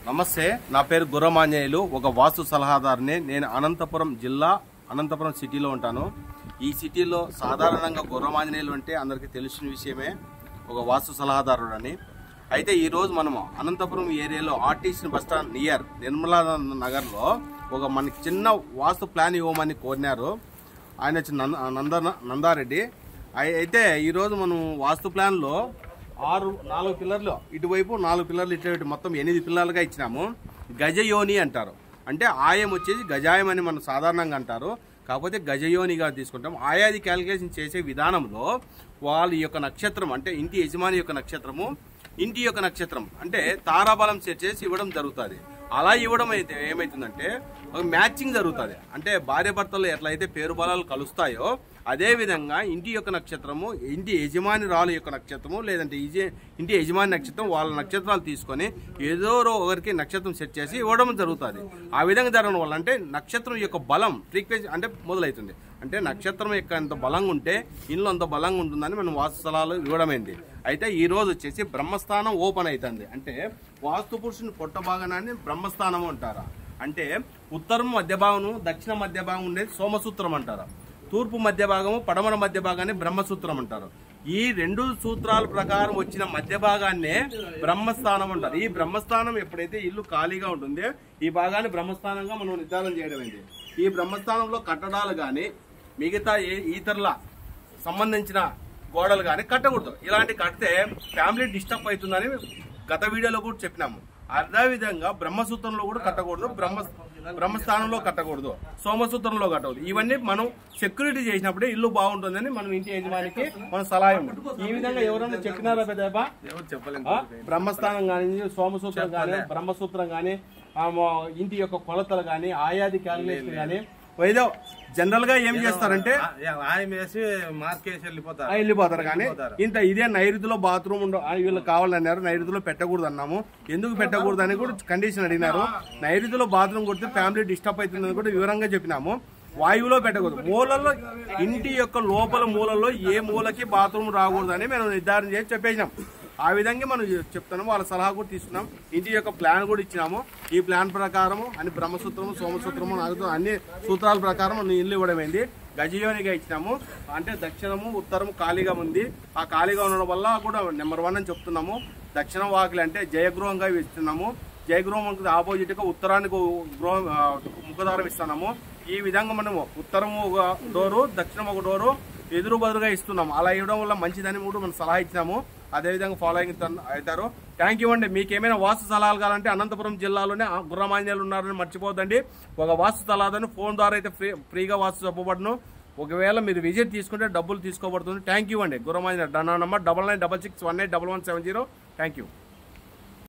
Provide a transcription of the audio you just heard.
నమస్తే, నా పేరు గుర్రమాంజనేయులు. ఒక వాస్తు సలహాదారుని. నేను అనంతపురం జిల్లా, అనంతపురం సిటీలో ఉంటాను. ఈ సిటీలో సాధారణంగా గుర్రమాంజనేయులు అంటే అందరికీ తెలిసిన విషయమే, ఒక వాస్తు సలహాదారుడని. అయితే ఈరోజు మనము అనంతపురం ఏరియాలో ఆర్టీసీ బస్టాండ్ నియర్ నిర్మలా నగర్లో ఒక మనకి చిన్న వాస్తు ప్లాన్ ఇవ్వమని కోరినారు. ఆయన వచ్చి నందారెడ్డి. అయితే ఈరోజు మనం వాస్తు ప్లాన్లో 4 పిల్లర్లు ఇటువైపు, 4 పిల్లర్లు ఇటు మొత్తం 8 పిల్లర్లుగా ఇచ్చినాము. గజయోని అంటారు. అంటే ఆయం వచ్చేసి గజాయం అని మనం సాధారణంగా అంటారు, కాకపోతే గజయోనిగా తీసుకుంటాం. ఆయాది క్యాలిక్యులేషన్ చేసే విధానంలో వాళ్ళ యొక్క నక్షత్రం అంటే ఇంటి యజమాని యొక్క నక్షత్రము, ఇంటి యొక్క నక్షత్రం అంటే తారాబలం సెట్ చేసి ఇవ్వడం జరుగుతుంది. అలా ఇవ్వడం అయితే ఏమవుతుందంటే ఒక మ్యాచింగ్ జరుగుతుంది. అంటే భార్య భర్తలు ఎట్లయితే పేరు బలాలు కలుస్తాయో అదే విధంగా ఇంటి యొక్క నక్షత్రము, ఇంటి యజమాని రాలు యొక్క నక్షత్రము, లేదంటే ఇంటి యజమాని నక్షత్రం వాళ్ళ నక్షత్రాలు తీసుకొని ఏదో ఒకరికి నక్షత్రం సెట్ చేసి ఇవ్వడం జరుగుతుంది. ఆ విధంగా జరగడం వల్ల అంటే నక్షత్రం యొక్క బలం ఫ్రీక్వెన్సీ అంటే మొదలవుతుంది. అంటే నక్షత్రం యొక్క ఎంత బలంగా ఉంటే ఇల్లు అంత బలంగా ఉంటుందని మనం వాస్తు స్థలాలు ఇవ్వడమైంది. అయితే ఈ రోజు వచ్చేసి బ్రహ్మస్థానం ఓపెన్ అవుతుంది. అంటే వాస్తు పురుషుని పొట్ట భాగాన్ని బ్రహ్మస్థానం అంటారా. అంటే ఉత్తరం మధ్య భాగం, దక్షిణ మధ్య భాగం ఉండేది సోమసూత్రం అంటారు. తూర్పు మధ్య భాగము, పడమర మధ్య భాగాన్ని బ్రహ్మసూత్రం అంటారు. ఈ 2 సూత్రాల ప్రకారం వచ్చిన మధ్య భాగాన్నే బ్రహ్మస్థానం అంటారు. ఈ బ్రహ్మస్థానం ఎప్పుడైతే ఇల్లు ఖాళీగా ఉంటుందో ఈ భాగాన్ని బ్రహ్మస్థానంగా మనం నిర్ధారణ చేయడం అయింది. ఈ బ్రహ్మస్థానంలో కట్టడాలు కానీ మిగతా ఇతరుల సంబంధించిన గోడలు కానీ కట్టకూడదు. ఇలాంటి కడితే ఫ్యామిలీ డిస్టర్బ్ అవుతుందని గత వీడియోలో కూడా చెప్పినాము. అదేవిధంగా బ్రహ్మసూత్రంలో కూడా కట్టకూడదు, బ్రహ్మస్థానంలో కట్టకూడదు, సోమసూత్రంలో కట్టకూడదు. ఇవన్నీ మనం సెక్యూరిటీ చేసినప్పుడే ఇల్లు బాగుంటుందని మనం ఇంటి యజమానికి మన సలహా ఇవ్వండి. ఈ విధంగా ఎవరైనా చెప్పినారా పెద్దబ్బా? బ్రహ్మస్థానం కానీ, సోమసూత్రం కానీ, బ్రహ్మసూత్రం కానీ, ఇంటి యొక్క కొలతలు కానీ, ఆయాది క్యాలిక్యులేషన్ కానీ ఏదో జనరల్ గా ఏం చేస్తారంటే వెళ్ళిపోతారు. కానీ ఇంత ఇదే నైరుతిలో బాత్రూమ్ వీళ్ళు కావాలన్నారు, నైరుతిలో పెట్టకూడదు అన్నాము. ఎందుకు పెట్టకూడదు అని కూడా కండిషన్ అడిగినారు. నైరుతిలో బాత్రూమ్ కొడితే ఫ్యామిలీ డిస్టర్బ్ అవుతుందని కూడా వివరంగా చెప్పినాము. వాయువులో పెట్టకూడదు. మూలల్లో, ఇంటి యొక్క లోపల మూలల్లో ఏ మూలకి బాత్రూమ్ రాకూడదు అని మేము నిర్ధారణ చేసి చెప్పేసినాం. ఆ విధంగా మనం చెప్తున్నాము. వాళ్ళ సలహా కూడా తీసుకున్నాం. ఇంటి యొక్క ప్లాన్ కూడా ఇచ్చినాము. ఈ ప్లాన్ ప్రకారము అన్ని బ్రహ్మసూత్రము, సోమసూత్రము, అన్ని సూత్రాల ప్రకారం ఇల్లు ఇవ్వడమైంది. గజయోనిగా ఇచ్చినాము. అంటే దక్షిణము, ఉత్తరము ఖాళీగా ఉంది. ఆ ఖాళీగా ఉండడం వల్ల కూడా నెంబర్ 1 అని చెప్తున్నాము. దక్షిణ వాకిలి అంటే జయగృహంగా ఇస్తున్నాము. జయగృహం ఆపోజిట్ గా ఉత్తరానికి ముఖద్వారం ఇస్తున్నాము. ఈ విధంగా మనము ఉత్తరము ఒక డోరు, దక్షిణం ఒక డోరు ఎదురు బదురుగా ఇస్తున్నాము. అలా ఇవ్వడం వల్ల మంచిదని కూడా మనం సలహా ఇచ్చినాము. అదేవిధంగా ఫాలోయింగ్ అవుతారు. థ్యాంక్ యూ అండి. మీకు ఏమైనా వాస్తు సలహాలు కావాలంటే అనంతపురం జిల్లాలోనే గుర్రమాంజనేయులు ఉన్నారని మర్చిపోదండి. ఒక వాస్తు సలహాదారుని ఫోన్ ద్వారా అయితే ఫ్రీగా వాస్తు చెప్పబడును. ఒకవేళ మీరు విజిట్ తీసుకుంటే డబ్బులు తీసుకోబడుతుంది. థ్యాంక్ యూ అండి. గుర్రమాంజనేయులు నంబర్ 9966181170. Thank you.